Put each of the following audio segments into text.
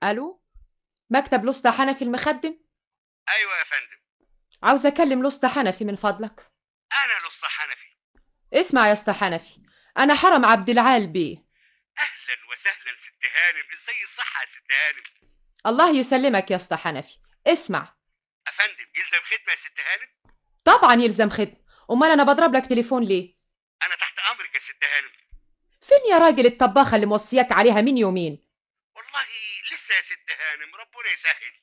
الو، مكتب الأسطى حنفي المخدم. ايوه يا فندم. عاوز اكلم الأسطى حنفي من فضلك. انا الاسطى حنفي. اسمع يا اسطى حنفي، انا حرم عبد العال بيه. اهلا وسهلا ست هانم، ازاي الصحه يا ست هانم؟ الله يسلمك يا اسطى حنفي. اسمع، افندم يلزم خدمه يا ست هانم؟ طبعا يلزم خدمة، امال انا بضرب لك تليفون ليه؟ انا تحت امرك يا ست هانم. فين يا راجل الطباخة اللي موصياك عليها من يومين؟ والله لسه يا ست هانم، ربنا يسهل.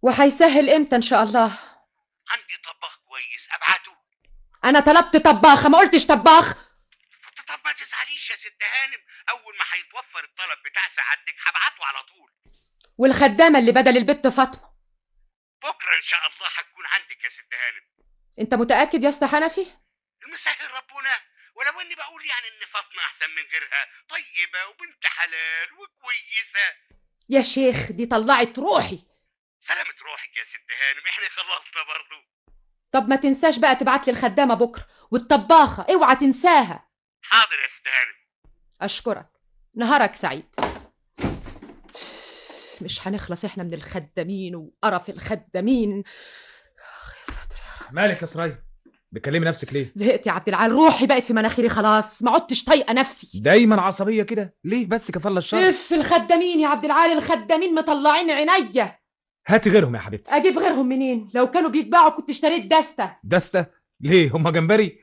وهيسهل امتى ان شاء الله؟ عندي طباخ كويس ابعته. انا طلبت طباخة ما قلتش طباخ. طب ما تزعليش يا ست هانم، اول ما هيتوفر الطلب بتاع سعادتك هبعته على طول. والخدامة اللي بدل البت فاطمة بكره ان شاء الله هتكون عندك يا ست هانم. انت متأكد يا اسطى حنفي؟ المسهل ربنا، ولو اني بقول يعني ان فاطمه احسن من غيرها، طيبه وبنت حلال وكويسه. يا شيخ دي طلعت روحي. سلامة روحك يا ست هانم، احنا خلصنا برضو. طب ما تنساش بقى تبعت لي الخدامة بكرة، والطباخة اوعى تنساها. حاضر يا ست هانم. اشكرك، نهارك سعيد. مش هنخلص احنا من الخدامين وقرف الخدامين. يا ساتر. مالك يا سرايا؟ بتكلمي نفسك ليه؟ زهقت يا عبد العال، روحي بقت في مناخيري خلاص، ما عدتش طايقه نفسي. دايما عصبيه كده ليه بس؟ كفالة الشر. اف الخدامين يا عبد العال، الخدامين مطلعين عينيا. هاتي غيرهم يا حبيبتي. اجيب غيرهم منين؟ لو كانوا بيتباعوا كنت اشتريت دستة. دستة؟ ليه هما جمبري؟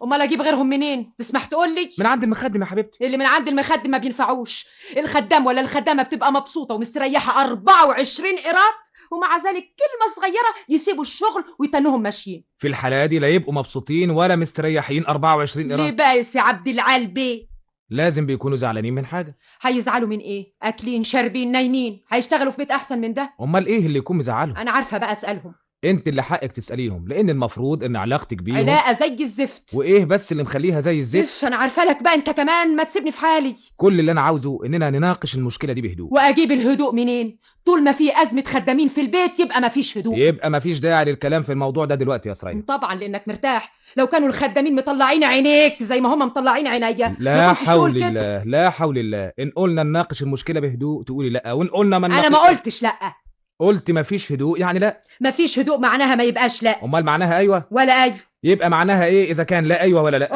امال اجيب غيرهم منين؟ تسمح تقول لي؟ من عند المخدم يا حبيبتي. اللي من عند المخدم ما بينفعوش. الخدام ولا الخدامه بتبقى مبسوطه ومستريحه 24 قيراط، ومع ذلك كلمه صغيره يسيبوا الشغل ويتنوهم ماشيين. في الحالة دي لا يبقوا مبسوطين ولا مستريحين 24 ليه قيراط. بايس يا عبد العال بيه؟ لازم بيكونوا زعلانين من حاجة. هيزعلوا من ايه؟ اكلين شاربين نايمين، هيشتغلوا في بيت احسن من ده؟ امال ايه اللي يكون مزعلهم؟ انا عارفه بقى اسالهم. انت اللي حقك تسأليهم، لان المفروض ان علاقتك بيهم علاقه زي الزفت. وايه بس اللي مخليها زي الزفت؟ زف، انا عارفه لك بقى انت كمان، ما تسيبني في حالي. كل اللي انا عاوزه اننا نناقش المشكلة دي بهدوء. واجيب الهدوء منين؟ طول ما في ازمه خدامين في البيت يبقى ما فيش هدوء. يبقى مفيش داعي للكلام في الموضوع ده دلوقتي يا سرايا. طبعا لانك مرتاح. لو كانوا الخدامين مطلعين عينيك زي ما هم مطلعين عينيا لا ما كنتش حول تقول كده. الله، لا حول الله. ان قلنا نناقش المشكلة بهدوء تقولي لا، وان قلنا انا ما قلتش لا. قلت مفيش هدوء يعني لا. ما فيش هدوء معناها ما يبقاش لا. امال معناها ايوه ولا ايوه. يبقى معناها ايه اذا كان لا ايوه ولا لا؟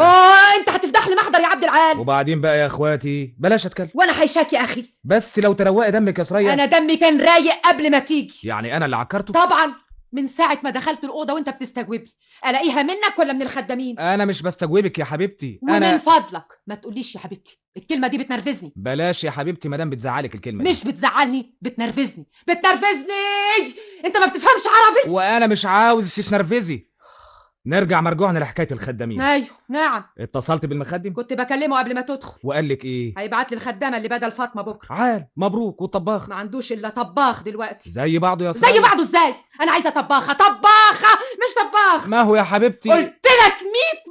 انت هتفتح لي محضر يا عبد العال. وبعدين بقى يا اخواتي بلاش اتكلم. وانا هيشاك يا اخي. بس لو تروقي دمك يا سرية. انا دمي كان رايق قبل ما تيجي. يعني انا اللي عكرته؟ طبعا، من ساعه ما دخلت الاوضه وانت بتستجوبني. الاقيها منك ولا من الخدامين؟ انا مش بستجوبك يا حبيبتي. ومن فضلك ما تقوليش يا حبيبتي، الكلمه دي بتنرفزني. بلاش يا حبيبتي مادام بتزعلك الكلمه دي. مش بتزعلني، بتنرفزني. انت ما بتفهمش عربي. وانا مش عاوز تتنرفزي. نرجع مرجوعنا لحكايه الخدامين. ايوه نعم. اتصلت بالمخدم؟ كنت بكلمه قبل ما تدخل. وقال لك ايه؟ هيبعت لي الخدامه اللي بدل فاطمه بكره. عال مبروك. والطباخ؟ ما عندوش الا طباخ دلوقتي. زي بعضه يا سرية. زي بعضه ازاي؟ انا عايزه طباخه، طباخه مش طباخ. ما هو يا حبيبتي قلت لك 100